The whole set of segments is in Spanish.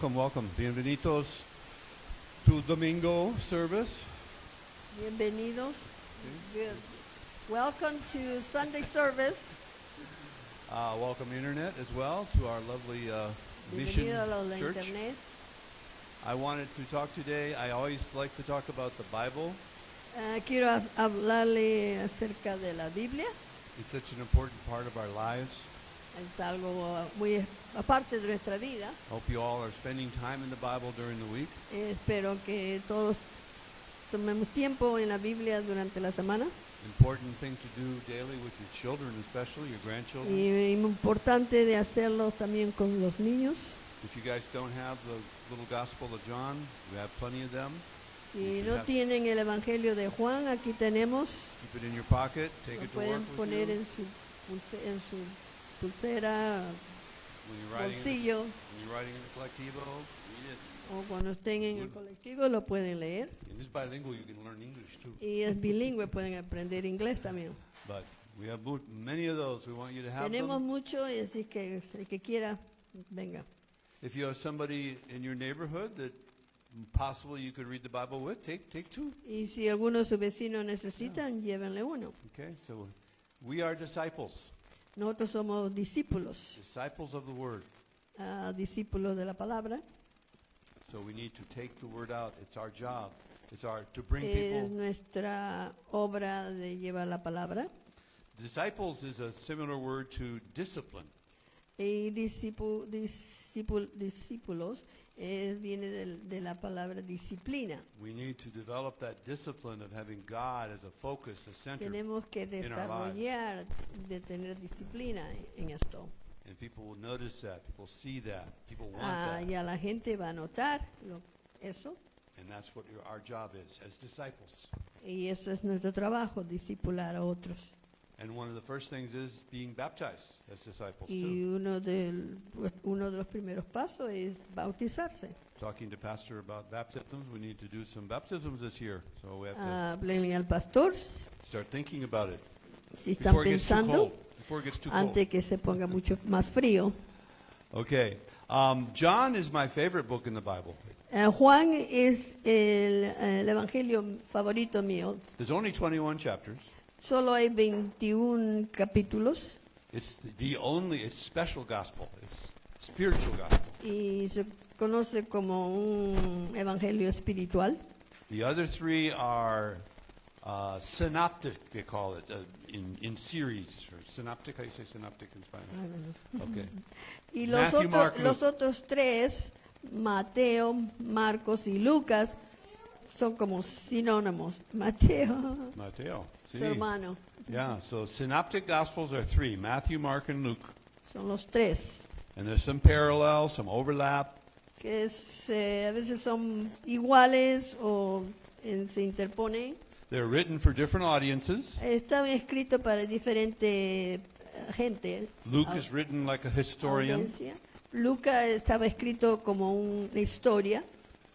Welcome. Bienvenidos to Domingo service. Bienvenidos. Good. Welcome to Sunday service. Welcome Internet as well to our lovely Mission Bienvenido a los de Church. internet. I wanted to talk today. I always like to talk about the Bible. Quiero hablarle acerca de la Biblia. It's such an important part of our lives. Es algo muy aparte de nuestra vida. Hope you all are spending time in the Bible during the week. Espero que todos tomemos tiempo en la Biblia durante la semana. Important thing to do daily with your children, especially your grandchildren. Y importante de hacerlo también con los niños. If you guys don't have the little Gospel of John, we have plenty of them. Si no tienen el Evangelio de Juan, aquí tenemos. Keep it in your pocket. Take Lo it to work pueden with poner you. en su pulsera, When you're riding bolsillo, when you're riding in the colectivo, read it. o cuando estén en el colectivo lo pueden leer. If it's bilingual, you can learn English too. Y es bilingüe, pueden aprender inglés también. But we have many of those. We want you to have Tenemos them. mucho y así que el que quiera, venga. If you have somebody in your neighborhood that possibly you could read the Bible with, take two. Y si alguno de sus vecinos necesitan, llévenle uno. Okay, so we are disciples, Nosotros somos discípulos, disciples of the Word. discípulos de la palabra. So we need to take the Word out. It's our job. It's our to bring Es people. nuestra obra de llevar la palabra. Disciples is a similar word to discipline. Y discípulos viene de la palabra disciplina. We need to develop that discipline of having God as a focus, a center, Tenemos que in our lives. desarrollar, de tener disciplina en esto. And people will notice that. People see that. People want that. Y a la gente va a notar eso. And that's what our job is as disciples. Y eso es nuestro trabajo, discipular a otros. And one of the first things is being baptized as disciples Y too. uno de los primeros pasos es bautizarse. Talking to Pastor about baptisms, we need to do some baptisms this year. So we have to Háblenle al pastor start thinking about it si están before it gets too pensando cold. Before it gets too cold. antes que se ponga mucho más frío. Okay. John is my favorite book in the Bible. Juan es el evangelio favorito mío. There's only 21 chapters. Solo hay 21 capítulos It's it's special gospel. It's spiritual gospel. y se conoce como un evangelio espiritual. The other three are synoptic, they call it, in series. Or synoptic, how do you say synoptic in Spanish? Okay. Y Matthew, Mark, Luke. los otros tres, Mateo, Marcos y Lucas, son como sinónimos. Mateo. Su Sí. hermano, Yeah, so synoptic gospels are three, Matthew, Mark, and Luke. son los tres. And there's some parallel, some overlap. Que a veces son iguales o se interponen. They're written for different audiences. Están escritos para diferente gente. Luke is written like a historian. Audiencia. Lucas estaba escrito como una historia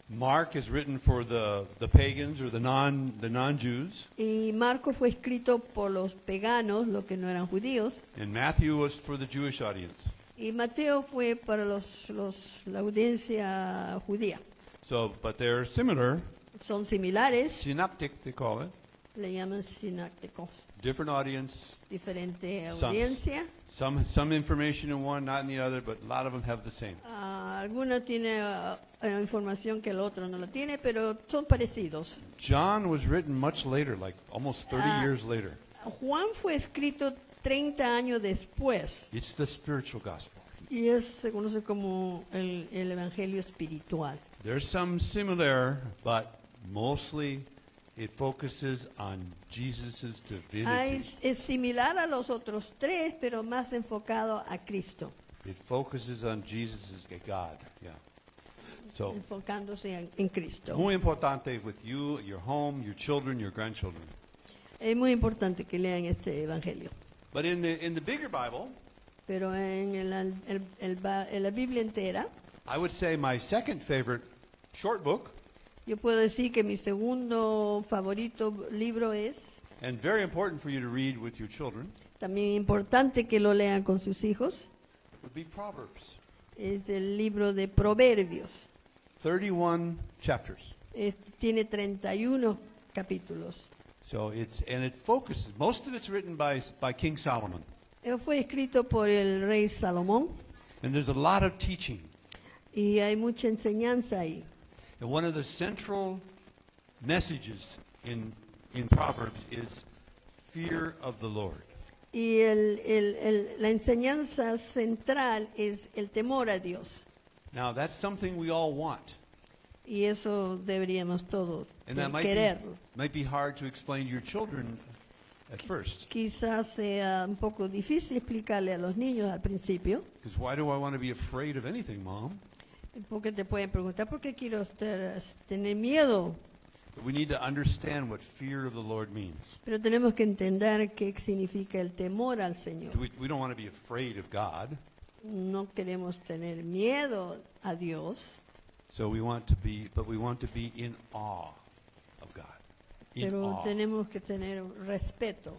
Mark is written for the pagans or the non-Jews. y Marcos fue escrito por los paganos, los que no eran judíos, And Matthew was for the Jewish audience. y Mateo fue para la audiencia judía. So, but they're similar. Son similares, Synoptic, they call it. le llaman sinácticos, Different audience. diferente Some- audiencia. Some information in one, not in the other, but a lot of them have the same. Alguno tiene información que el otro no la tiene, pero son parecidos. John was written much later, like almost 30 years later. Juan fue escrito 30 años después It's the spiritual gospel. y se conoce como el evangelio espiritual. There's some similar, but mostly it focuses on Jesus' divinity. Es similar a los otros tres, pero más enfocado a Cristo, It focuses on Jesus' God. Yeah. So, enfocándose en Cristo. muy importante with you, your home, your children, your grandchildren. Es muy importante que lean este evangelio. But in the bigger Bible, Pero en la Biblia entera, I would say my second favorite short book, yo puedo decir que mi segundo favorito libro es, and very important for you to read with your children, también importante que lo lean con sus hijos, would be Proverbs. Es el libro de Proverbios. 31 chapters. Tiene 31 capítulos. So it focuses, most of it's written by King Solomon. Fue escrito por el rey Salomón And there's a lot of teaching. y hay mucha enseñanza ahí. And one of the central messages in Proverbs is fear of the Lord. Y la enseñanza central es el temor a Dios. Now, that's something we all want. Y eso deberíamos todos And that quererlo. might be hard to explain to your children at first. Quizás sea un poco difícil explicarle a los niños al principio, Because why do I want to be afraid of anything, Mom? porque te pueden preguntar, ¿por qué quiero tener miedo? But we need to understand what fear of the Lord means. Pero tenemos que entender qué significa el temor al Señor. We don't want to be afraid of God. No queremos tener miedo a Dios, So we want to be in awe of God. In pero awe. tenemos que tener respeto.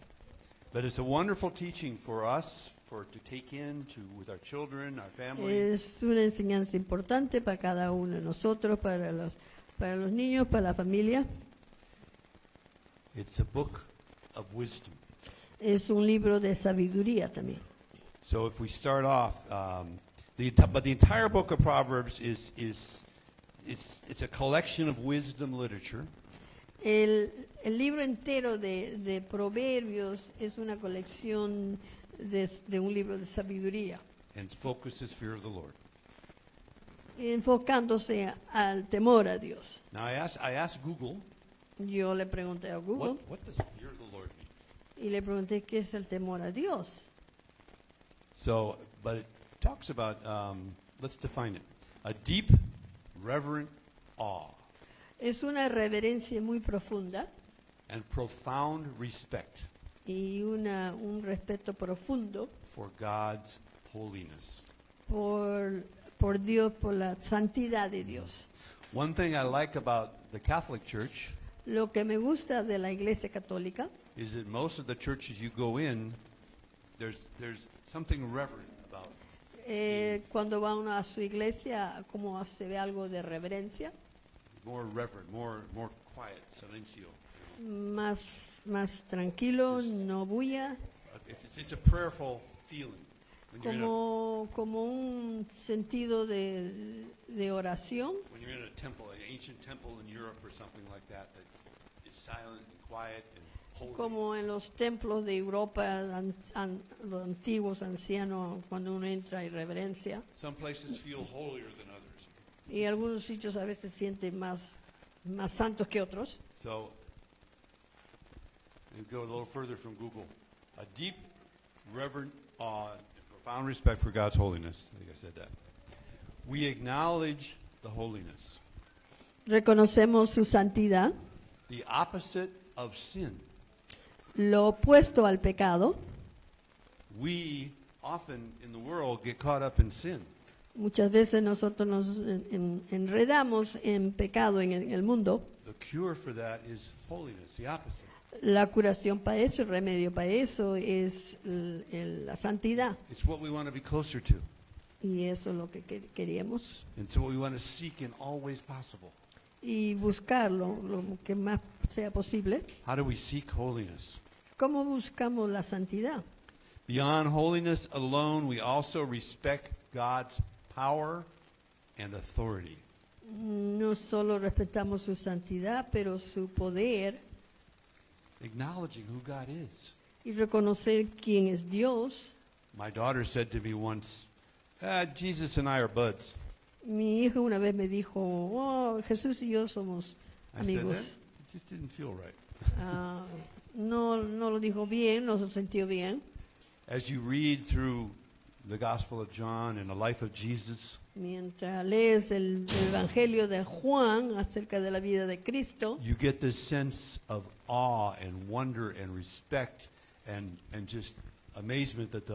But it's a wonderful teaching for us to take in with our children, our family. Es una enseñanza importante para cada uno de nosotros, para los niños, para la familia. It's a book of wisdom. Es un libro de sabiduría también. So if we start off, but the entire book of Proverbs it's a collection of wisdom literature. El libro entero de Proverbios es una colección de un libro de sabiduría, And its focus is fear of the Lord. enfocándose al temor a Dios. Now I asked Google, Yo le pregunté a Google what does fear of the Lord mean? y le pregunté qué es el temor a Dios. So, but it talks about, let's define it, a deep, reverent awe Es una reverencia muy profunda and profound respect y un respeto profundo for God's holiness. por Dios, por la santidad de Dios. One thing I like about the Catholic Church Lo que me gusta de la Iglesia Católica is that most of the churches you go in, there's something reverent about it. cuando va uno a su iglesia, como se ve algo de reverencia, More reverent, more quiet, silencio. más tranquilo, no bulla, It's a prayerful feeling. como un sentido de oración, When you're in a temple, an ancient temple in Europe or something like that is silent and quiet and holy. como en los templos de Europa, los antiguos ancianos, cuando uno entra hay reverencia. Some places feel holier than others. Y algunos sitios a veces se sienten más santos que otros. So, you go a little further from Google. A deep, reverent awe and profound respect for God's holiness. I think I said that. We acknowledge the holiness. Reconocemos su santidad, The opposite of sin. lo opuesto al pecado. We often in the world get caught up in sin. Muchas veces nosotros nos enredamos en pecado en el mundo. The cure for that is holiness, the opposite. La curación para eso, el remedio para eso es la santidad. It's what we want to be closer to. Y eso es lo que queríamos. And so what we want to seek in all ways possible. Y buscarlo lo que más sea posible. How do we seek holiness? ¿Cómo buscamos la santidad? Beyond holiness alone, we also respect God's power and authority. No solo respetamos su santidad, pero su poder Acknowledging who God is. y reconocer quién es Dios. My daughter said to me once, Jesus and I are buds. Mi hijo una vez me dijo, oh, Jesús y yo somos I said, amigos. it just didn't feel right. No lo dijo bien, no se sintió bien. As you read through the Gospel of John and the life of Jesus, Mientras lees el Evangelio de Juan acerca de la vida de Cristo, you get this sense of awe and wonder and respect and just amazement that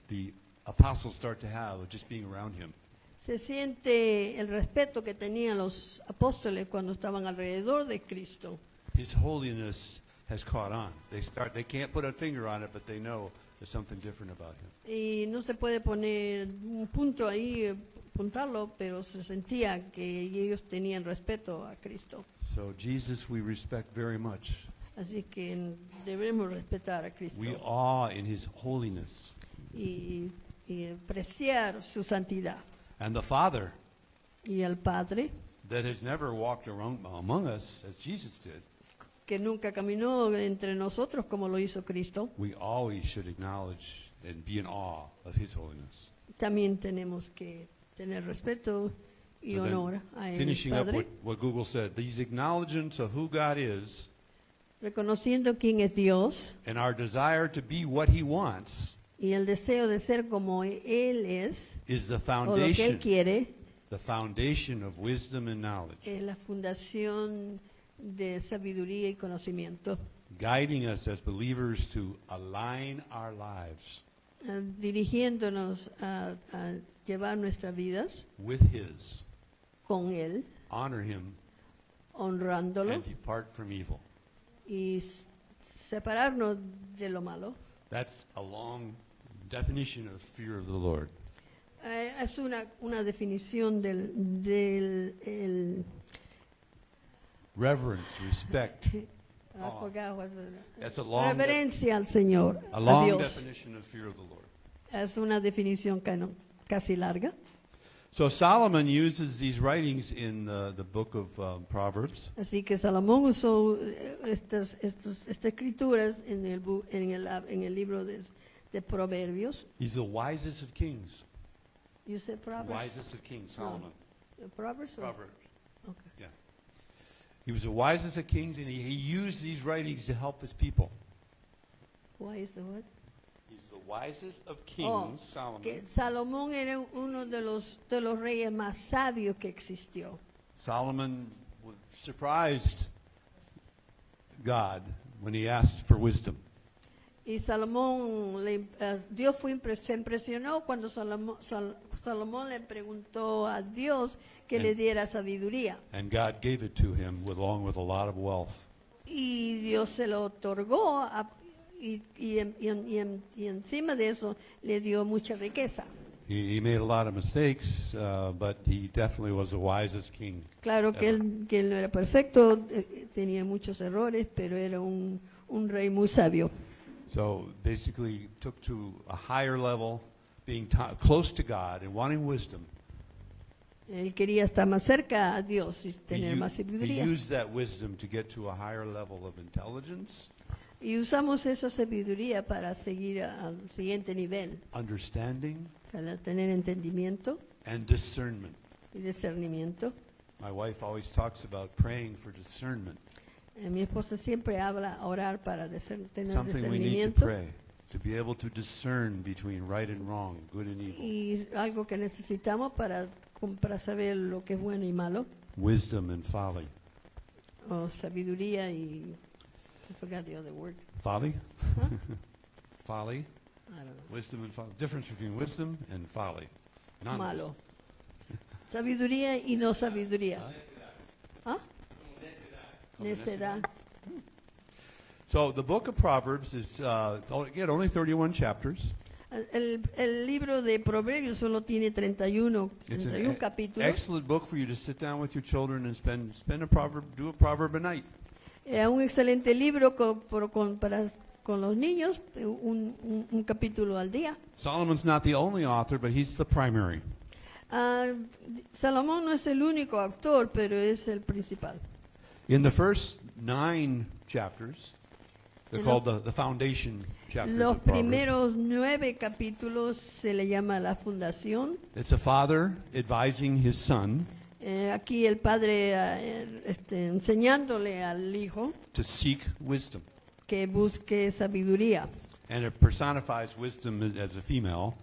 the apostles start to have of just being around him. se siente el respeto que tenían los apóstoles cuando estaban alrededor de Cristo. His holiness has caught on. They can't put a finger on it, but they know There's something different about him. Y no se puede poner un punto ahí, apuntarlo, pero se sentía que ellos tenían respeto a Cristo. So Jesus we respect very much. Así que debemos respetar a Cristo We awe in his holiness. y apreciar su santidad. And the Father Y al Padre, that has never walked around among us as Jesus did, que nunca caminó entre nosotros como lo hizo Cristo, we always should acknowledge and be in awe of his holiness. también tenemos que tener respeto y So then, honor a él, finishing up Padre, what Google said, these acknowledgements of who God is reconociendo quién es Dios and our desire to be what he wants y el deseo de ser como Él es, is the o lo que Él quiere, the foundation of wisdom and knowledge, es la fundación de sabiduría y conocimiento, guiding us as believers to align our lives dirigiéndonos a llevar nuestras vidas with his, con Él, honor him, honrándolo and depart from evil. y separarnos de lo malo. That's a long definition of fear of the Lord. Es una definición del Reverence, respect, I forgot what's That's a long reverencia al Señor, a a long Dios. definition of fear of the Lord. Es una definición casi larga. So Solomon uses these writings in the book of Proverbs. Así que Salomón usó estas escrituras en el libro de Proverbios. He's the wisest of kings. You say Proverbs? Wisest of kings, Solomon. Proverbs? or- Proverbs. Okay. Yeah. He was the wisest of kings, and he used these writings to help his people. Why is the word? He's the wisest of kings, Oh, Solomon. que Salomón era uno de los reyes más sabios que existió. Solomon surprised God when he asked for wisdom. Y Salomón, Dios se impresionó cuando Salomón le preguntó a Dios que le diera sabiduría. And God gave it to him along with a lot of wealth. Y Dios se lo otorgó y encima de eso le dio mucha riqueza. He made a lot of mistakes, but he definitely was the wisest king. Claro que él no era perfecto, tenía muchos errores, pero era un rey muy sabio. So basically took to a higher level, being close to God and wanting wisdom. Él quería estar más cerca a Dios y tener más He sabiduría. used that wisdom to get to a higher level of intelligence, Y usamos esa sabiduría para seguir al siguiente nivel, understanding, para tener entendimiento and discernment. y discernimiento. My wife always talks about praying for discernment. Mi esposa siempre habla orar para tener Something we need to discernimiento pray, to be able to discern between right and wrong, good and evil. y algo que necesitamos para saber lo que es bueno y malo, Wisdom and folly. o sabiduría y I forgot the other word. Folly? Huh? Folly? I don't know. Wisdom and folly. Difference between wisdom and folly. None. Malo. Sabiduría y no sabiduría. ¿Ah? Necedad. So the book of Proverbs is, again, only 31 chapters. El libro de Proverbios solo tiene 31 It's an capítulos. excellent book for you to sit down with your children and spend a proverb, do a proverb a night. Un excelente libro con los niños, un capítulo al día. Solomon's not the only author, but he's the primary. Salomón no es el único autor, pero es el principal. In the first 9 chapters, they're En called the foundation chapters Los of Proverbs. primeros 9 capítulos se le llama la fundación. It's a father advising his son Aquí el padre enseñándole al hijo to seek wisdom. que busque sabiduría. And it personifies wisdom as a female.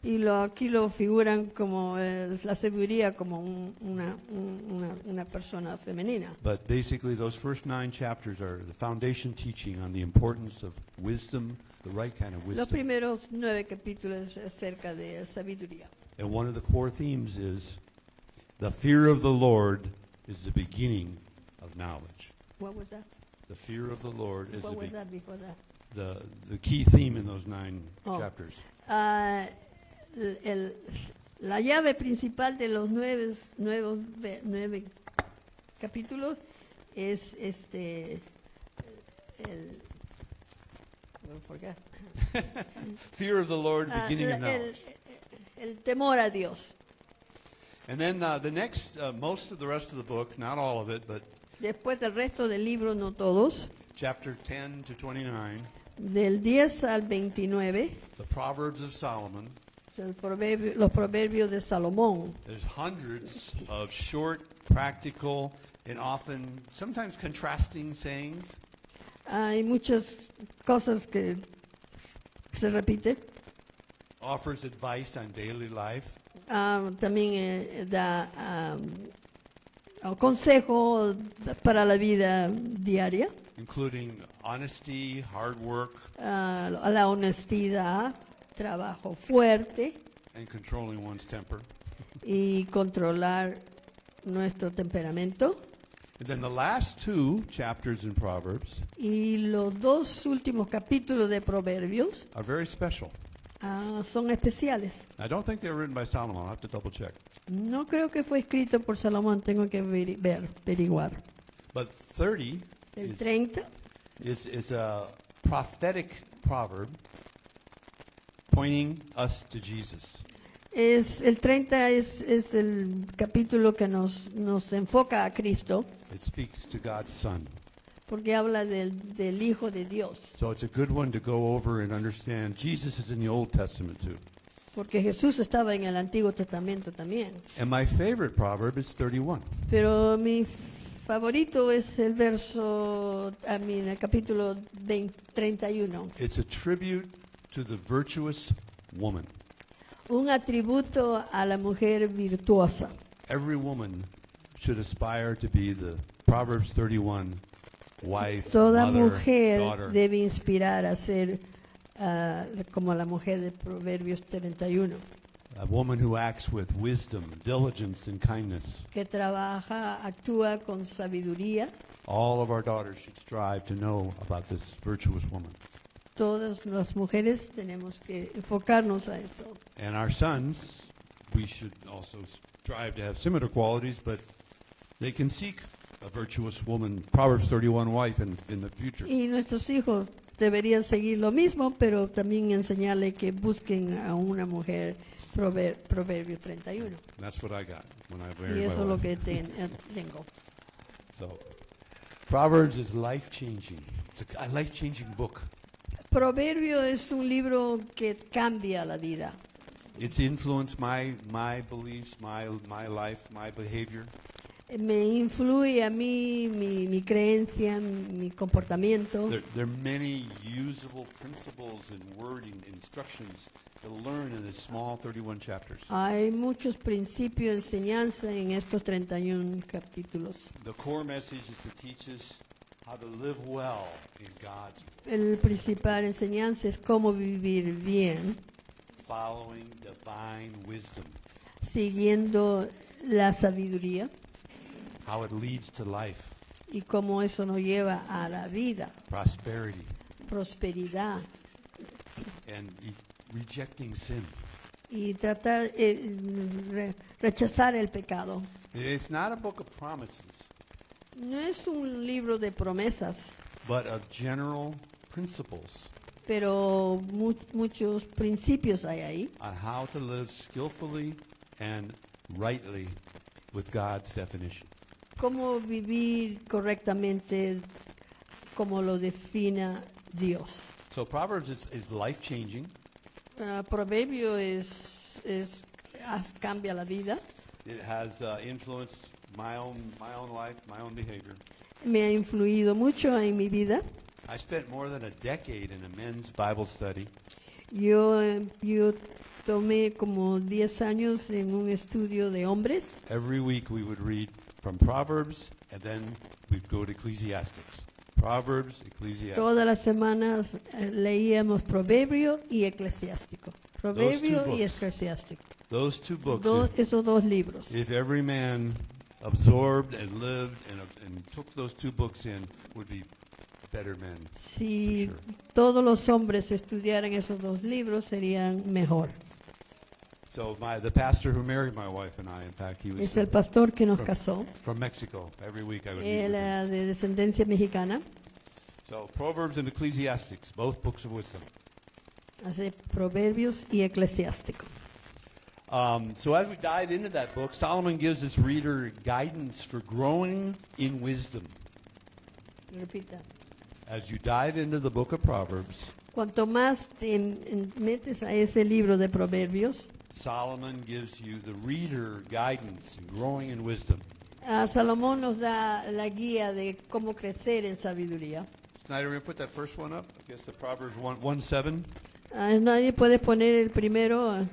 Y aquí lo figuran como la sabiduría como una persona femenina. But basically, those first 9 chapters are the foundation teaching on the importance of wisdom, the right kind of Los wisdom. primeros 9 capítulos acerca de sabiduría. And one of the core themes is the fear of the Lord is the beginning of knowledge. What was that? The fear of the Lord is What the was beginning. that before that? the key theme in those 9 Oh. chapters. Ah, la llave principal de los 9 capítulos es el Fear of the Lord, beginning of knowledge. el temor a Dios. And then the next, most of the rest of the book, not all of it, but Después del resto del libro, no todos, chapter 10 to 29, del 10 al 29, the Proverbs of Solomon. los proverbios de Salomón. There's hundreds of short, practical, and often, sometimes contrasting sayings. Hay muchas cosas que se repiten. Offers advice on daily life. También da consejo para la vida diaria, Including honesty, hard work, a la honestidad, trabajo fuerte and controlling one's temper. y controlar nuestro temperamento. And then the last 2 chapters in Proverbs Y los 2 últimos capítulos de Proverbios are very special. son especiales. I don't think they were written by Solomon. I'll have to double check. No creo que fue escrito por Salomón, tengo que averiguar. But 30 El 30 is a prophetic proverb pointing us to Jesus. el 30 es el capítulo que nos enfoca a Cristo, It speaks to God's Son. porque habla del Hijo de Dios. So it's a good one to go over and understand. Jesus is in the Old Testament too. Porque Jesús estaba en el Antiguo Testamento también. And my favorite proverb is 31. Pero mi favorito es el el capítulo 31. It's a tribute to the virtuous woman. Un atributo a la mujer virtuosa. Every woman should aspire to be the Proverbs 31 wife, Toda mother, mujer daughter. debe inspirar a ser como la mujer de Proverbios 31, A woman who acts with wisdom, diligence, and kindness. que actúa con sabiduría. All of our daughters should strive to know about this virtuous woman. Todas las mujeres tenemos que enfocarnos a esto. And our sons, we should also strive to have similar qualities, but they can seek a virtuous woman, Proverbs 31 wife in the future. Y nuestros hijos deberían seguir lo mismo, pero también enseñarle que busquen a una mujer Proverbio 31. That's what I got when I Y married eso es my lo wife. que tengo. So, Proverbs is life-changing. It's a life-changing book. Proverbio es un libro que cambia la vida. It's influenced my beliefs, my life, my behavior. Me influye a mí, mi creencia, mi comportamiento. There are many usable principles and wording instructions to learn in this small 31 chapters. Hay muchos principios de enseñanza en estos 31 capítulos. The core message is to teach us how to live well in God's will, El principal enseñanza es cómo vivir bien, following divine wisdom, siguiendo la sabiduría how it leads to life, y cómo eso nos lleva a la vida, prosperity, prosperidad and rejecting sin. y tratar rechazar el pecado. It's not a book of promises, No es un libro de promesas, but of general principles pero muchos principios hay ahí on how to live skillfully and rightly with God's definition. cómo vivir correctamente como lo defina Dios. So Proverbs is life-changing. Proverbio cambia la vida. It has influenced my own life, my own behavior. Me ha influido mucho en mi vida. I spent more than a decade in a men's Bible study. Yo tomé como 10 años en un estudio de hombres. Every week we would read from Proverbs, and then we'd go to Ecclesiastics. Proverbs, Ecclesiastes. Todas las semanas leíamos Proverbio y Eclesiástico. Proverbio y books. Eclesiástico. Those 2 books, Esos 2 libros. if every man absorbed and lived and took those 2 books in, would be better men. Si For sure. todos los hombres estudiaran esos dos libros, serían mejor. So the pastor who married my wife and I, in fact, he was Es el pastor que nos casó. from Mexico. Every week I would meet Él with him. era de descendencia mexicana. So Proverbs and Ecclesiastics, both books of wisdom. Hace Proverbios y Eclesiástico. So as we dive into that book, Solomon gives his reader guidance for growing in wisdom. Repita. As you dive into the book of Proverbs, Cuanto más te metes a ese libro de Proverbios, Solomon gives you, the reader, guidance in growing in wisdom. Salomón nos da la guía de cómo crecer en sabiduría. Snyder, we're going to put that first one up. I guess the Proverbs 1:7. Nadie puede poner el primero.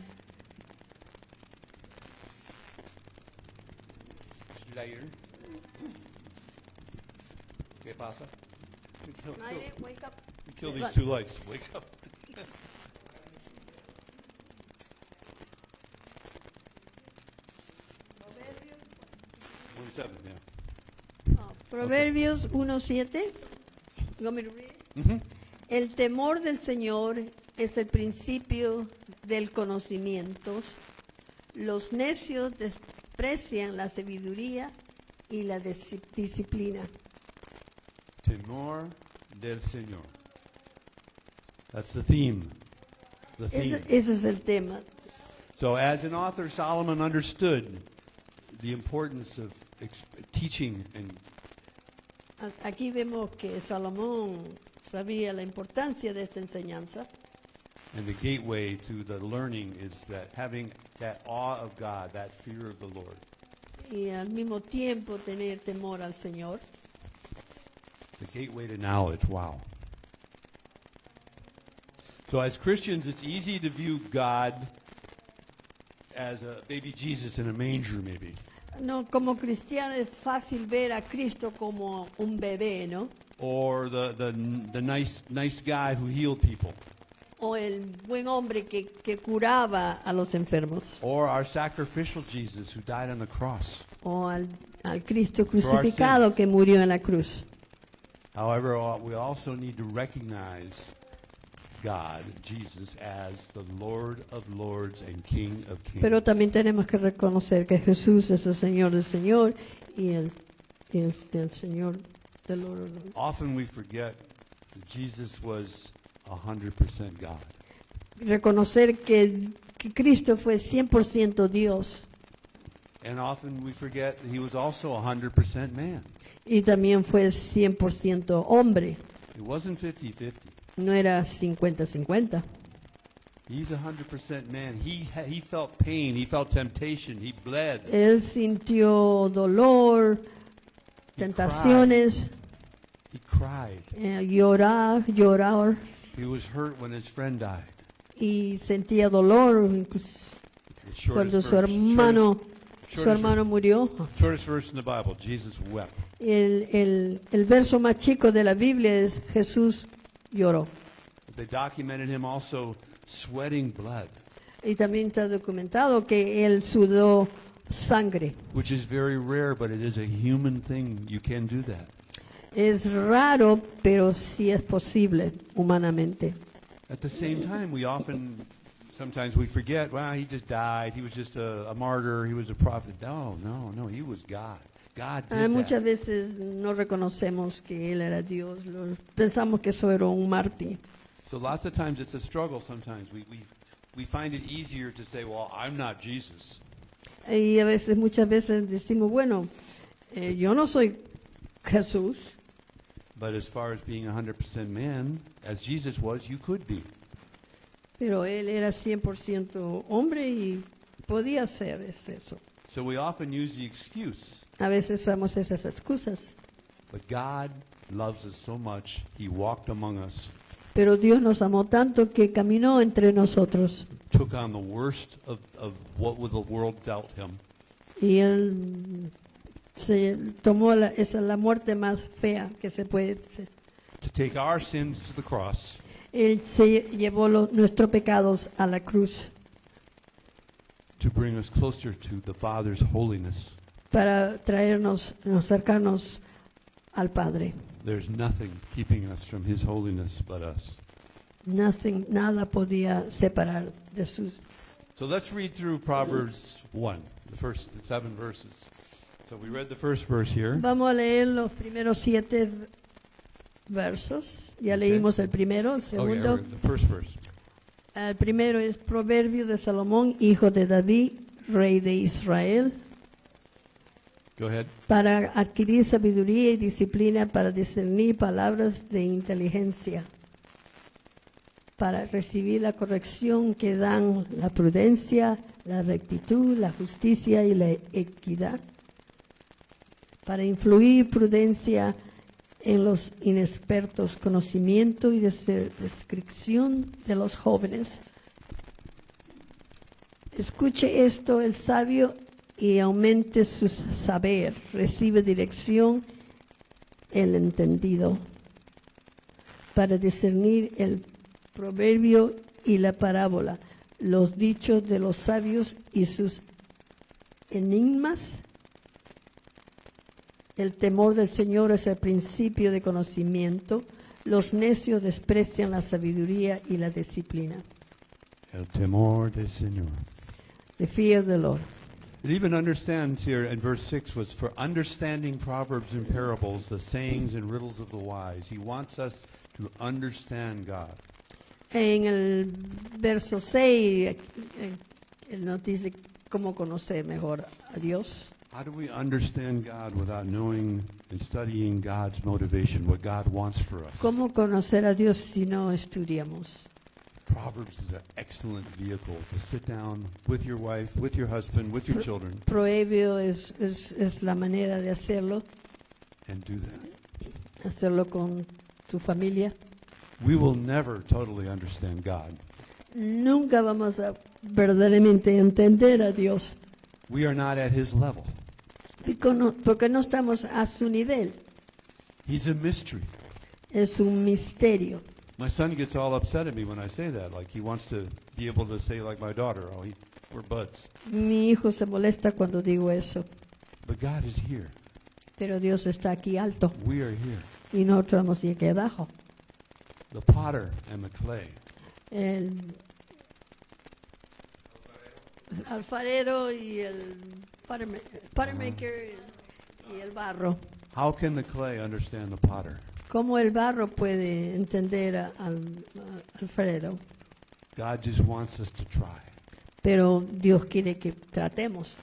Snyder. ¿Qué pasa? Wake up. Kill these two lights. Wake up. 1:7, yeah. Proverbios 1:7. You want me to read it? Mm-hmm. El temor del Señor es el principio del conocimiento. Los necios desprecian la sabiduría y la disciplina. Temor del Señor. That's the theme. The theme. Ese es el tema. So as an author, Solomon understood the importance of teaching and Aquí vemos que Salomón sabía la importancia de esta enseñanza. the gateway to the learning is that having that awe of God, that fear of the Lord. Y al mismo tiempo tener temor al Señor. It's a gateway to knowledge. Wow. So as Christians, it's easy to view God as a baby Jesus in a manger, maybe. No, como cristiano es fácil ver a Cristo como un bebé, ¿no? Or the nice guy who healed people. O el buen hombre que curaba a los enfermos. Or our sacrificial Jesus who died on the cross. O al Cristo crucificado que murió en la cruz. However, we also need to recognize God, Jesus, as the Lord of Lords and King of Kings. Pero también tenemos que reconocer que Jesús es el Señor del Señor y el Señor del Lord. Often we forget that Jesus was 100% God. Reconocer que Cristo fue 100% Dios And often we forget that he was also 100% man. y también fue 100% hombre. It wasn't 50-50. No era 50-50. He's 100% man. He felt pain. He felt temptation. He bled. Él sintió dolor, tentaciones, He cried. llorar He was hurt when his friend died. y sentía dolor incluso The shortest cuando su verse- hermano murió. shortest verse in the Bible, Jesus wept. El verso más chico de la Biblia es Jesús lloró. They documented him also sweating blood, Y también está documentado que él sudó sangre. which is very rare, but it is a human thing. You can do that. Es raro, pero sí es posible humanamente. At the same time, sometimes we forget, well, he just died. He was just a martyr. He was a prophet. No, he was God. God did Muchas that. veces no reconocemos que él era Dios. Pensamos que eso era un mártir. So lots of times it's a struggle sometimes. We find it easier to say, well, I'm not Jesus. Y muchas veces decimos, bueno, yo no soy Jesús, But as far as being 100% man, as Jesus was, you could be. pero él era 100% hombre y podía ser eso. So we often use the excuse, A veces usamos esas excusas, but God loves us so much, he walked among us, pero Dios nos amó tanto que caminó entre nosotros took on the worst of what the world dealt him, y él se tomó la muerte más fea que se puede hacer. to take our sins to the cross, Él se llevó nuestros pecados a la cruz to bring us closer to the Father's holiness. para acercarnos al Padre. there's nothing keeping us from His holiness but us. Nada podía separar de sus. So let's read through Proverbs 1, the first 7 verses. So we read the first verse here. Vamos a leer los primeros 7 versos. Ya leímos el primero, el segundo. The first verse. El primero es Proverbio de Salomón, hijo de David, rey de Israel, Go ahead. para adquirir sabiduría y disciplina, para discernir palabras de inteligencia, para recibir la corrección que dan la prudencia, la rectitud, la justicia y la equidad, para influir prudencia en los inexpertos, conocimiento y descripción de los jóvenes. Escuche esto el sabio y aumente su saber. Recibe dirección el entendido, para discernir el proverbio y la parábola, los dichos de los sabios y sus enigmas. El temor del Señor es el principio de conocimiento. Los necios desprecian la sabiduría y la disciplina. El temor del Señor. The fear of the Lord. It even understands here in verse 6 was for understanding proverbs and parables, the sayings and riddles of the wise. He wants us to understand God. En el verso 6, él nos dice cómo conocer mejor a Dios. How do we understand God without knowing and studying God's motivation, what God wants for us? ¿Cómo conocer a Dios si no estudiamos? Proverbs is an excellent vehicle to sit down with your wife, with your husband, with your children, Proverbio es la manera de hacerlo and do that. con tu familia. We will never totally understand God. Nunca vamos a verdaderamente entender a Dios We are not at His level. porque no estamos a su nivel. He's a mystery. Es un misterio. My son gets all upset at me when I say that. Like he wants to be able to say like my daughter, we're buds. Mi hijo se molesta cuando digo eso, But God is here. pero Dios está aquí alto We are here. y nosotros estamos aquí abajo. The potter and the clay. El alfarero y el potter maker y el barro. How can the clay understand the potter? ¿Cómo el barro puede entender al alfarero? God just wants us to try. Pero Dios quiere que tratemos.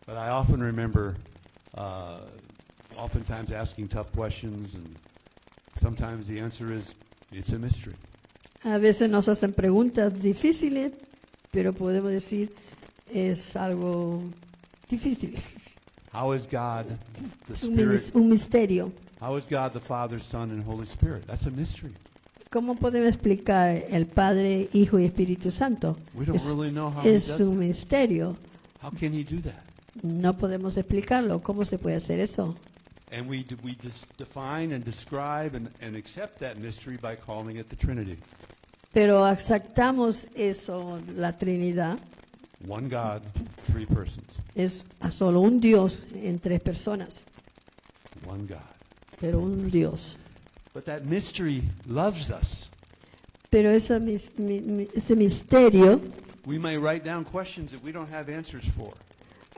But I often remember oftentimes asking tough questions, and sometimes the answer is, it's a mystery. A veces nos hacen preguntas difíciles, pero podemos decir es algo difícil. How is God the Es Spirit? un misterio. How is God the Father, Son, and Holy Spirit? That's a mystery. ¿Cómo podemos explicar el Padre, Hijo y Espíritu Santo? We don't really know how He Es does un that. misterio. How can He do that? No podemos explicarlo. ¿Cómo se puede hacer eso? And we just define and describe and accept that mystery by calling it the Trinity. Pero aceptamos eso, la Trinidad. One God, three persons. Es a solo un Dios en 3 personas, One God. pero un Dios. But that mystery loves us. Pero ese misterio, We may write down questions that we don't have answers for.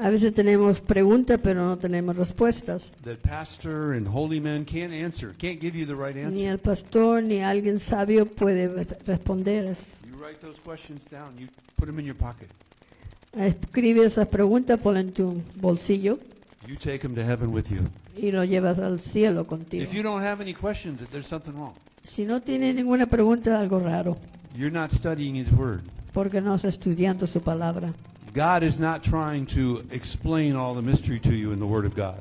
a veces tenemos preguntas, pero no tenemos respuestas. That pastor and holy men can't answer, can't give you the right Ni answer. el pastor ni alguien sabio puede responder. You write those questions down, you put them in your pocket. Escribe esas preguntas, ponlas en tu bolsillo You take them to heaven with you. y lo llevas al cielo contigo. If you don't have any questions, there's something wrong. Si no tiene ninguna pregunta, algo raro, You're not studying His Word. porque no está estudiando su palabra. God is not trying to explain all the mystery to you in the Word of God.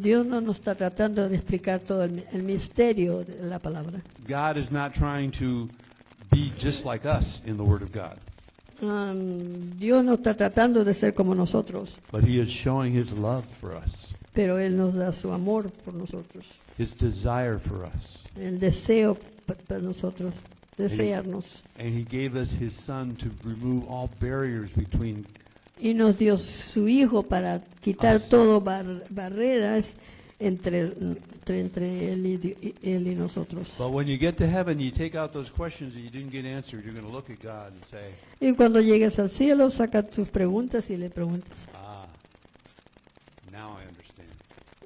Dios no nos está tratando de explicar todo el misterio de la palabra. God is not trying to be just like us in the Word of God. Dios no está tratando de ser como nosotros, But He is showing His love for us, pero Él nos da su amor por nosotros, His desire for us. el deseo para nosotros, desearnos. And He gave us His Son to remove all barriers between Y nos dio su Hijo para quitar todo barreras entre él y nosotros. But when you get to heaven, you take out those questions that you didn't get answered. You're going to look at God and say, Y cuando llegues al cielo, saca tus preguntas y le preguntas. ah, now I understand.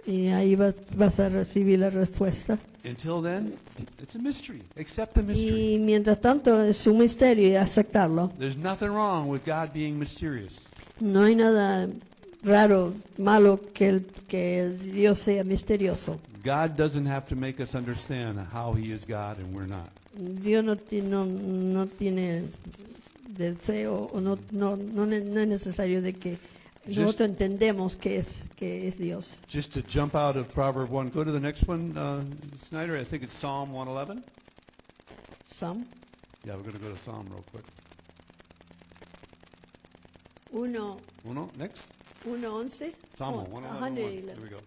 Y ahí vas a recibir la respuesta. Until then, it's a mystery. Accept the mystery. Y mientras tanto es un misterio y aceptarlo. There's nothing wrong with God being mysterious. No hay nada raro, malo que Dios sea misterioso. God doesn't have to make us understand how He is God and we're not. Dios no tiene deseo o no es necesario de que nosotros entendemos que es Dios. Just to jump out of Proverb 1, go to the next one, Snyder. I think it's Psalm 111. Psalm Yeah, we're going to go to Psalm real quick. 1:11. Psalm Oh, 111. Here we go.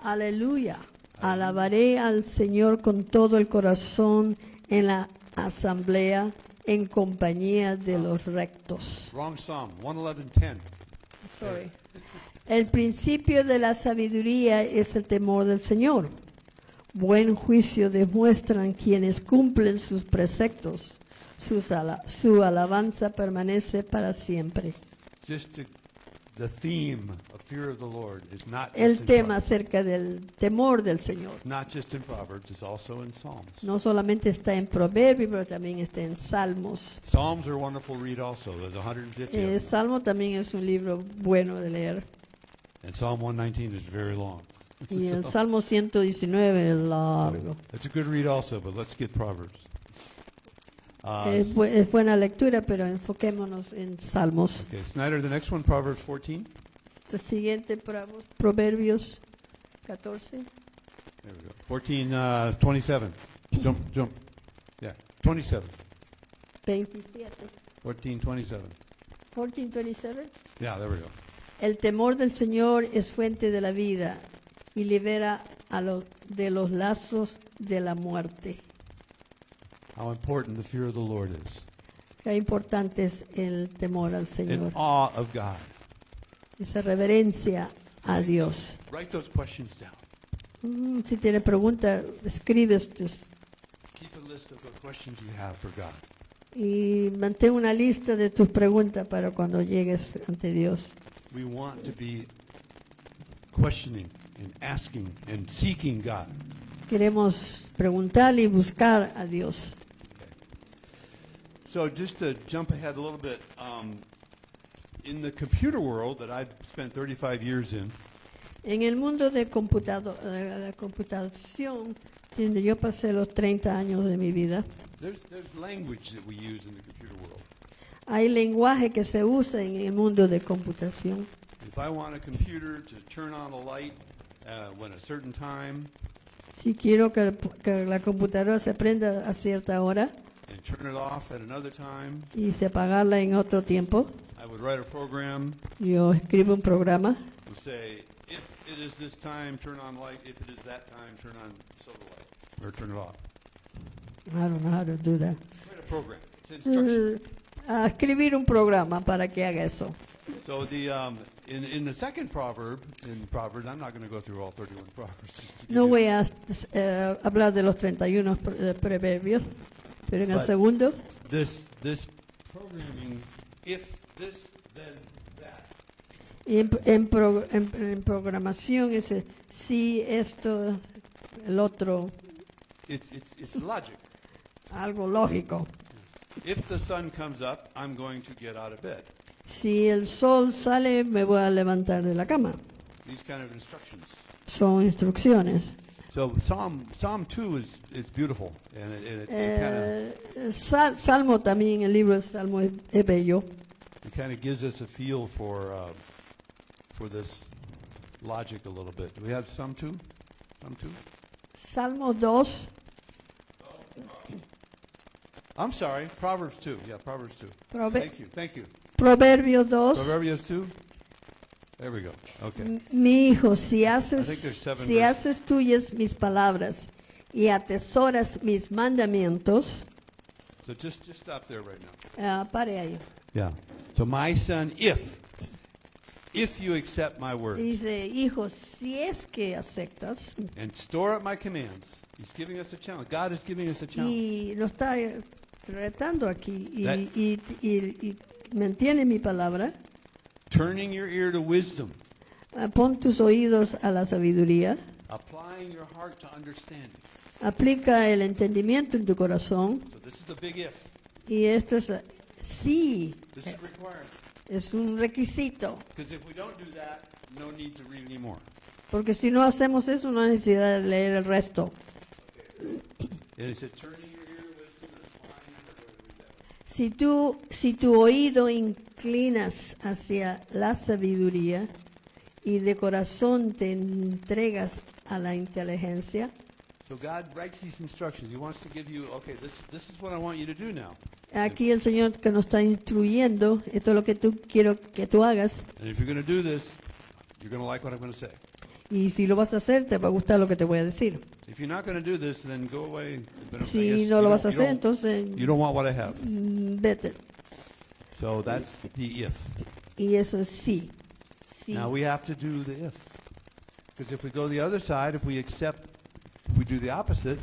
Aleluya. Alabaré al Señor con todo el corazón en la asamblea en compañía de los rectos. Wrong Psalm, 111:10. Sorry. El principio de la sabiduría es el temor del Señor. Buen juicio demuestran quienes cumplen sus preceptos. Su alabanza permanece para siempre. The theme of fear of the Lord is not El just in tema Proverbs. acerca del temor del Señor. It's not just in Proverbs, it's also in Psalms. No solamente está en Proverbios, pero también está en Salmos. Psalms are a wonderful read also. There's 150 of them. Salmo también es un libro bueno de leer. And Psalm 119 is very long. Y el Salmo 119 es largo. It's a good read also, but let's get Proverbs. Es buena lectura, pero enfoquémonos en Salmos. Okay, Snyder, the next one, Proverbs 14. El siguiente, Proverbios 14. There we go. 14, 27. Jump. Yeah, 27. 27. 14:27. 14:27. Yeah, there we go. El temor del Señor es fuente de la vida y libera de los lazos de la muerte. How important the fear of the Lord is. Qué importante es el temor al In Señor. awe of God. Esa reverencia a Dios. Write those questions down. Si tiene pregunta, escribe estos Keep a list of the questions you have for God. y mantén una lista de tus preguntas para cuando llegues ante Dios. We want to be questioning and asking and seeking God. Queremos preguntar y buscar a Dios. So just to jump ahead a little bit, in the computer world that I've spent 35 years in, En el mundo de la computación, donde yo pasé los 30 años de mi vida, there's language that we use in the computer world. hay lenguaje que se usa en el mundo de computación. If I want a computer to turn on a light when a certain time Si quiero que la computadora se prenda a cierta hora and turn it off at another time, y se apagarla en otro tiempo, I would write a program yo escribo un programa and say, if it is this time, turn on light. If it is that time, turn on soda light or turn it off. I don't know how to do that. Write a program. It's instruction. A escribir un programa para que haga eso. So the in the second proverb, in Proverbs, I'm not going to go through all 31 proverbs. just to give No you- voy a hablar de los 31 proverbios, pero en el But- segundo, This programming, if this, then that. y en programación ese sí, esto, el otro, It's logic. algo lógico. If the sun comes up, I'm going to get out of bed. Si el sol sale, me voy a levantar de la cama. These kind of instructions. Son instrucciones. So Psalm 2 is beautiful, and it kind Salmo también, el libro de Salmo es bello. of gives us a feel for this logic a little bit. Do we have Psalm 2? Psalm 2? Salmo 2, I'm sorry, Proverbs 2. Yeah, Proverbs 2. Thank you. Proverbios 2. Proverbs 2. There we go. Okay. Mi hijo, si I think there's 7 verses. haces tuyas mis palabras y atesoras mis mandamientos, So just stop there right now. pare ahí. Yeah. So my son, if if you accept my Y word dice, hijo, si es que aceptas, and store up my commands. He's giving us a challenge. God is giving us a challenge. y lo está retando aquí, That- y mantiene mi palabra, Turning your ear to wisdom, pon tus oídos a la sabiduría, applying your heart to understanding. aplica el entendimiento en tu corazón, So this is the big if. y esto es sí, This is required. es un requisito, Because if we don't do that, no need to read anymore. porque si no hacemos eso no hay necesidad de leer el resto. And it said, turning your ear to wisdom and applying your heart. Si tu oído inclinas hacia la sabiduría y de corazón te entregas a la inteligencia, So God writes these instructions. He wants to give you, okay, this is what I want you to do now. aquí el Señor que nos está instruyendo, esto es lo que quiero que tú hagas, And if you're going to do this, you're going to like what I'm going to say. y si lo vas a hacer, te va a gustar lo que te voy a decir. If you're not going to do this, then go away. But I Si guess no you lo don't- vas a you hacer, don't- entonces you don't want what I have. vete. So that's the if. Y eso es sí. Sí. Now we have to do the if. Because if we go the other side, if we do the opposite,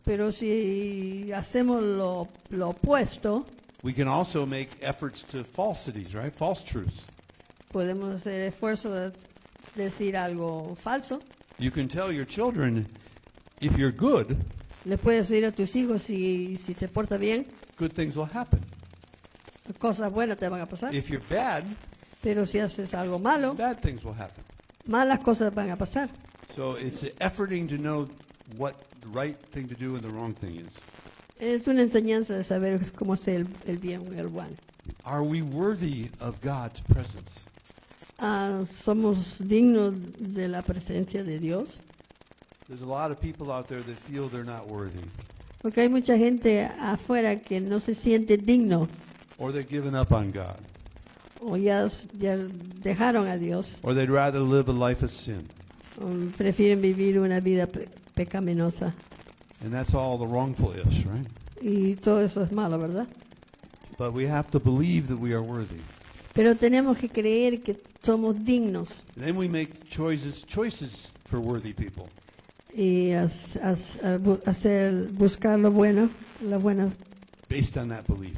Pero si hacemos lo opuesto, we can also make efforts to falsities, right? False truths. podemos hacer esfuerzo de decir algo falso. You can tell your children, if you're good, Le puedes decir a tus hijos si te portas bien, good things will happen. cosas buenas te van a pasar. If you're bad, Pero si haces algo malo, bad things will happen. malas cosas van a pasar. So it's efforting to know what the right thing to do and the wrong thing is. Es una enseñanza de saber cómo hacer el bien y el mal. Are we worthy of God's presence? Somos dignos de la presencia de Dios. There's a lot of people out there that feel they're not worthy, Porque hay mucha gente afuera que no se siente digno or they've given up on God, o ya dejaron a Dios or they'd rather live a life of sin. o prefieren vivir una vida pecaminosa. And that's all the wrongful ifs, right? Y todo eso es malo, ¿verdad? But we have to believe that we are worthy. Pero tenemos que creer que somos dignos And then we make choices for worthy people. y buscar lo bueno, las buenas Based on that belief.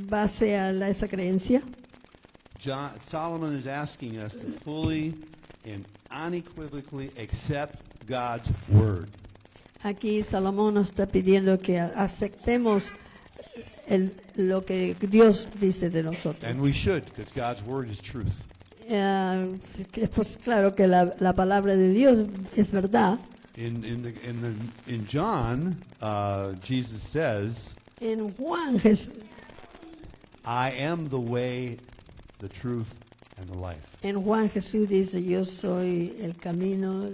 base a esa creencia. Solomon is asking us to fully and unequivocally accept God's word. Aquí Salomón nos está pidiendo que aceptemos lo que Dios dice de nosotros. And we should, because God's word is truth. Pues claro que la palabra de Dios es verdad. In John, Jesus says, En Juan, I am the way, the truth, and the life. Jesús dice, yo soy el camino,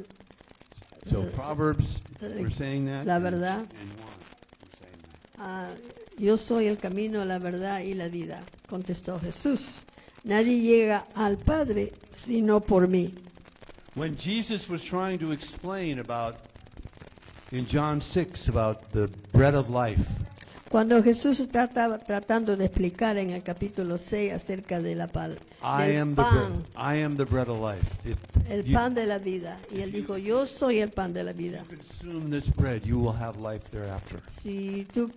So Proverbs, we're saying that. la and- verdad. and Juan, we're saying that. yo soy el camino, la verdad y la vida, contestó Jesús. Nadie llega al Padre sino por mí. When Jesus was trying to explain in John 6, about the bread of life, Cuando Jesús estaba tratando de explicar en el capítulo 6 acerca de del I am the bread of life. If el you pan de la vida. Y él dijo, yo soy el pan de la vida. consume this bread, you will have life thereafter. Si tú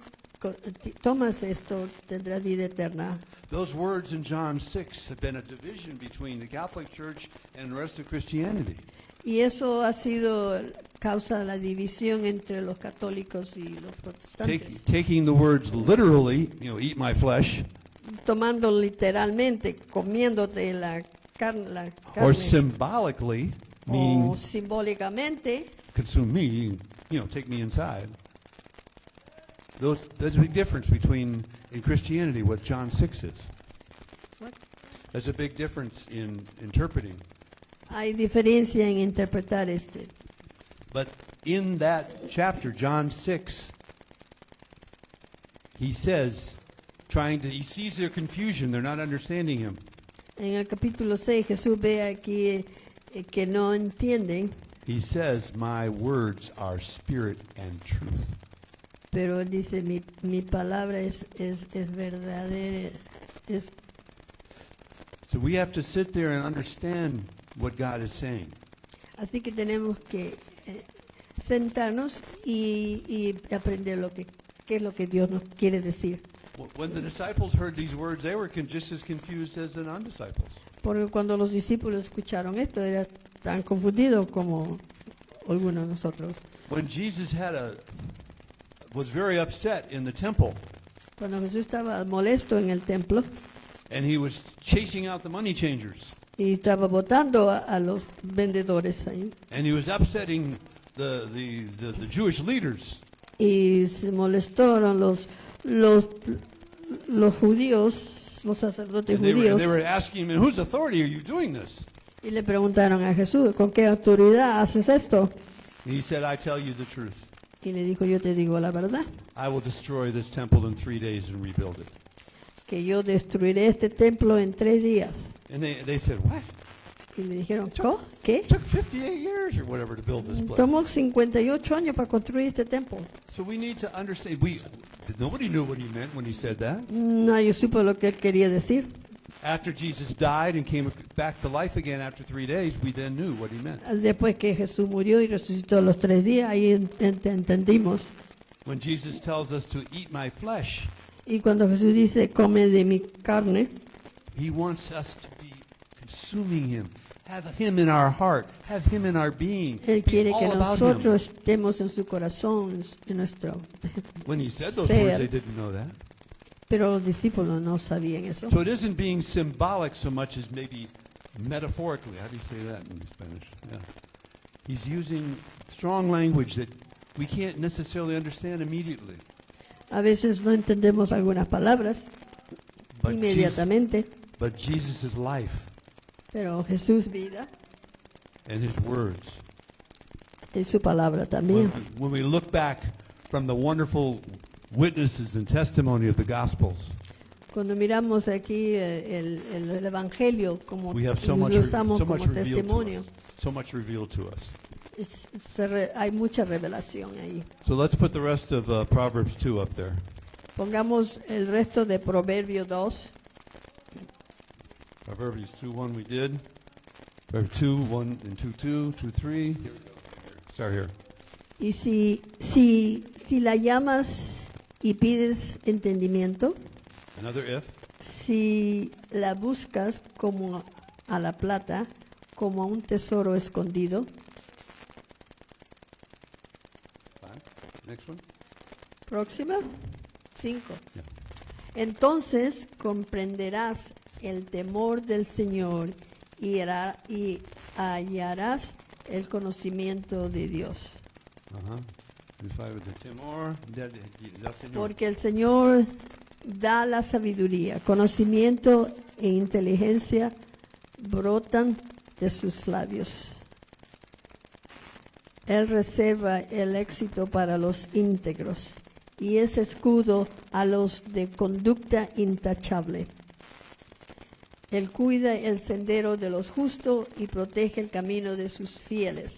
tomas esto, tendrás vida eterna. Those words in John 6 have been a division between the Catholic Church and the rest of Christianity. Y eso ha sido causa de la división entre los católicos y los protestantes. Taking the words literally, eat my flesh, Tomando literalmente, comiéndote la carne, or symbolically, meaning o simbólicamente, consume me, take me inside. There's a big difference in Christianity what John 6 is. What? There's a big difference in interpreting. hay diferencia en interpretar este. But in that chapter, John 6, he says, he sees their confusion, they're not understanding him. En el capítulo 6 Jesús ve aquí que no entienden, He says, my words are spirit and truth. pero él dice mi palabra es verdadera, es So we have to sit there and understand what God is saying. Así que tenemos que sentarnos y aprender qué es lo que Dios nos quiere decir. When the disciples heard these words, they were just as confused as the non-disciples. Porque cuando los discípulos escucharon esto, era tan confundido como algunos de nosotros. When Jesus was very upset in the temple, Cuando Jesús estaba molesto en el templo and he was chasing out the money changers, y estaba votando a los vendedores ahí, and he was upsetting the Jewish leaders, y se molestaron los judíos, los sacerdotes and they judíos, were asking him, "In whose authority are you doing this?" y le preguntaron a Jesús, ¿con qué autoridad haces esto? He said, "I tell you the truth. Y le dijo, yo te digo la verdad, I will destroy this temple in 3 days and rebuild it." que yo destruiré este templo en 3 días. And they said, "What? Y le dijeron, ¿qué? It took 58 years or whatever to build this place." Tomó 58 años para construir este templo. So we need to understand. Nobody knew what he meant when he said that. Nadie supo lo que él quería decir. After Jesus died and came back to life again after 3 days, we then knew what he meant. Después que Jesús murió y resucitó a los 3 días, ahí entendimos. When Jesus tells us to eat my flesh, Y cuando Jesús dice, come de mi carne, he wants us to be consuming him, have him in our heart, have him in our being, Él be quiere que all about him. nosotros estemos en su corazón, en nuestro When he said those ser. words, they didn't know that. Pero los discípulos no sabían eso. So it isn't being symbolic so much as maybe metaphorically. How do you say that in Spanish? Yeah. He's using strong language that we can't necessarily understand immediately. A veces no entendemos algunas palabras But inmediatamente, But Jesus' life pero Jesús vida and his words. es su palabra también. When we look back from the wonderful witnesses and testimony of the Gospels, Cuando miramos aquí el Evangelio como we have so lo much usamos como revealed to testimonio, us. So much revealed to us. hay mucha revelación ahí. So let's put the rest of Proverbs 2 up there. Pongamos el resto de Proverbio 2. Proverbs 2:1 we did. Proverbs 2:1 and 2:2, 2:3. Start here. Y si la llamas y pides entendimiento, Another if. si la buscas como a la plata, como a un tesoro escondido. Fine. Next one. Próxima. 5. Yeah. Entonces comprenderás el temor del Señor y hallarás el conocimiento de Dios. Uh-huh. And 5 is the temor del Señor. Porque el Señor da la sabiduría, conocimiento e inteligencia brotan de sus labios. Él reserva el éxito para los íntegros y es escudo a los de conducta intachable. Él cuida el sendero de los justos y protege el camino de sus fieles.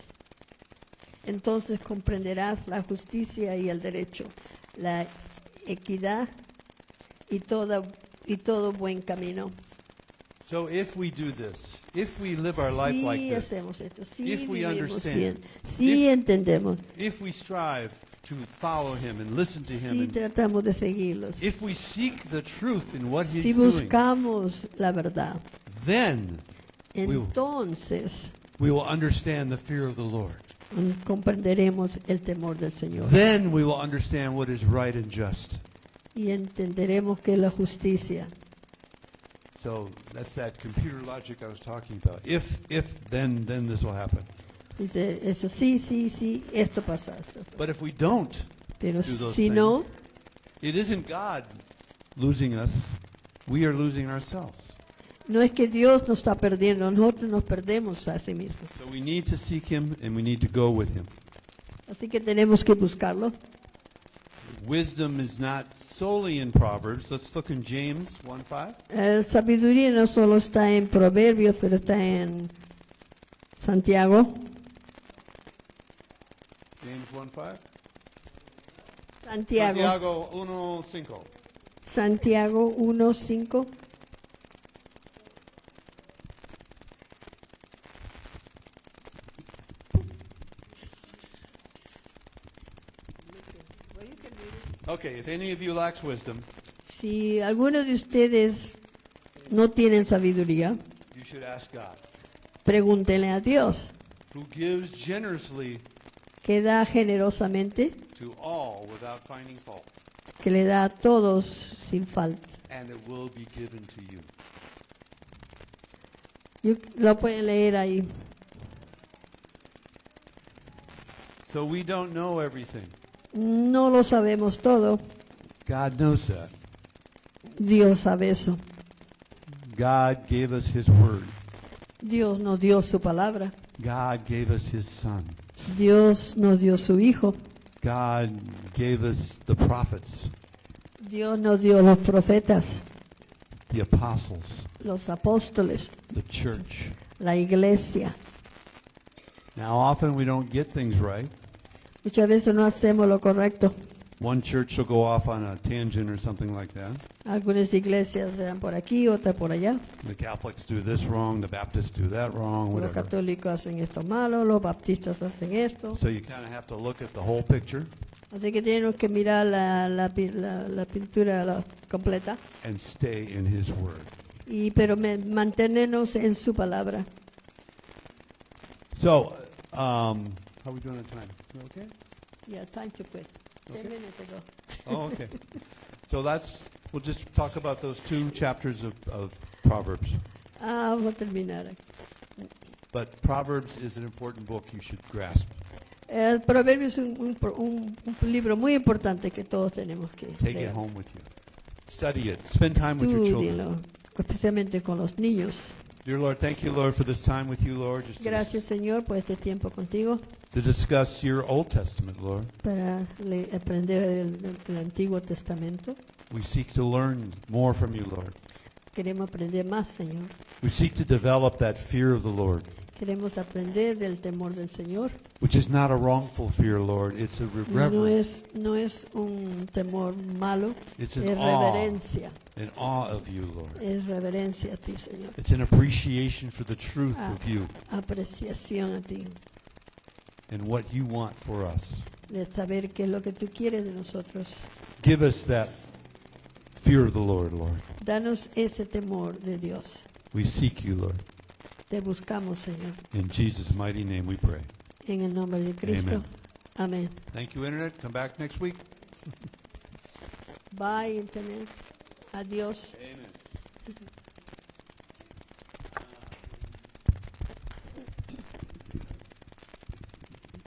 Entonces comprenderás la justicia y el derecho, la equidad y todo buen camino. So if we do this, if we live our life like Si this, hacemos esto, si if we vivimos understand, bien, si entendemos, if we strive to follow him and listen to him, si and tratamos de seguirlos, if we seek the truth in what si he's doing, buscamos la verdad, then entonces we will understand the fear of the Lord. comprenderemos el temor del Señor Then we will understand what is right and just. y entenderemos que la justicia. So that's that computer logic I was talking about. If, then this will happen. Dice eso, sí, esto pasa. But if we don't Pero do those si things, no, it isn't God losing us. We are losing ourselves. no es que Dios nos está perdiendo, nosotros nos perdemos a sí mismos. So we need to seek him and we need to go with him. Así que tenemos que buscarlo. Wisdom is not solely in Proverbs. Let's look in James 1:5. Sabiduría no solo está en Proverbios, pero está en Santiago. James 1:5. Santiago Santiago 1:5. Santiago 1:5. Okay, if any of you lacks wisdom, Si alguno de ustedes no tienen sabiduría, you should ask God, pregúntenle a Dios, who gives generously que da generosamente, to all without finding fault, que le da a todos sin falta. and it will be given to you. Lo pueden leer ahí. So we don't know everything. No lo sabemos todo. God knows that. Dios sabe eso. God gave us His Word. Dios nos dio su palabra. God gave us His Son. Dios nos dio su Hijo. God gave us the prophets, Dios nos dio los profetas, the apostles, los apóstoles, the church. la iglesia. Now, often we don't get things right. Muchas veces no hacemos lo correcto. One church will go off on a tangent or something like that. Algunas iglesias se dan por aquí, otras por allá. The Catholics do this wrong, the Baptists do that wrong, Los whatever. católicos hacen esto malo, los baptistas hacen esto. So you kind of have to look at the whole picture Así que tenemos que mirar la pintura completa, and stay in His Word. pero mantenernos en su palabra. So, how are we doing on time? We okay? Yeah, time to quit. 10 Okay. minutes ago. Oh, okay. So we'll just talk about those 2 chapters of Proverbs. Vamos a terminar. But Proverbs is an important book you should grasp. El Proverbio es un libro muy importante que todos tenemos que Take leer. it home with you. Study it. Spend time with your children. Estúdienlo, especialmente con los niños. Dear Lord, thank you, Lord, for this time with you, Lord, just Gracias, Señor, por este tiempo contigo to discuss your Old Testament, Lord. para aprender del Antiguo Testamento. We seek to learn more from you, Lord. Queremos aprender más, Señor. We seek to develop that fear of the Lord, Queremos aprender del temor del Señor. which is not a wrongful fear, Lord. It's a No reverence. no es un temor malo, It's es an awe, reverencia. an awe of you, Lord. Es reverencia a ti, Señor. It's an appreciation for the truth Ah. of you Apreciación a ti, and what you want for us. de saber qué es lo que tú quieres de nosotros. Give us that fear of the Lord, Lord. Danos ese temor de Dios. We seek you, Lord. Te buscamos, Señor. In Jesus' mighty name we pray. En el nombre de Cristo. Amén. Thank you, Internet. Come back next week. Bye, Internet. Adiós. Amen.